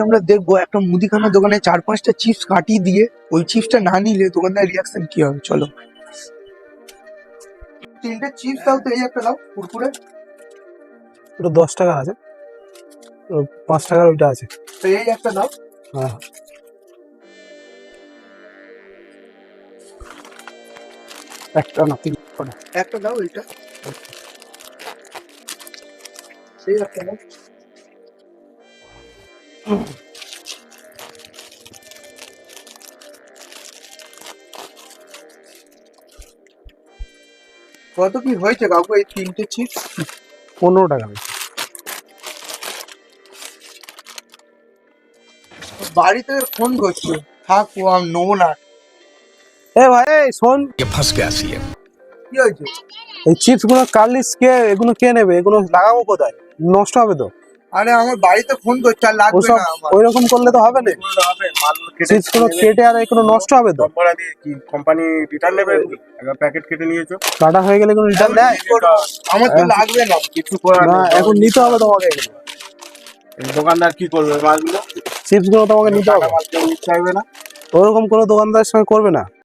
আমরা দেখবো একটা মুদিখানা দোকানে 4-5টা চিপস কাটিয়ে দিয়ে ওই চিপসটা না নিলে দোকানদার রিয়াকশন কি হবে। চলো 3টে চিপস দাও তো, এই একটা দাও কুরকুরে। ওটা 10 টাকা আছে, 5 টাকার ওইটা আছে। তো এই একটা দাও। হ্যাঁ একটা না 3 একটা দাও এইটা। এই একটা দাও। কত কি হয়েছে কাকু এই 3টে চিপস? 15 টাকা। বাড়িতে ফোন করছে, থাক ও আমি নেবো না। এ ভাই এই শোন, কি হয়েছে? এই চিপস গুলো কাটলিস কে, এগুলো কে নেবে? এগুলো লাগাবো কোথায়? নষ্ট হবে তো। আরে আমার বাড়িতে ফোন করছে, আর লাগবে ওসব না আমার। ওইরকম করলে তো হবে না। চিপস গুলো কেটে আর এগুলো নষ্ট হবে তো। কোম্পানি রিটার্ন নেবে? একটা প্যাকেট কেটে নিয়েছো, কাটা হয়ে গেলে কোনো রিটার্ন দেয়? আমার তো লাগবে না। কিছু করার না, নেই। এখন নিতে হবে তোমাকে এগুলো। এই দোকানদার কি করবে মালগুলো? চিপস গুলো তোমাকে নিতে হবে। টাকা মাল কেউ নিতে চাইবে না। ওরকম কোনো দোকানদারের সঙ্গে করবে না।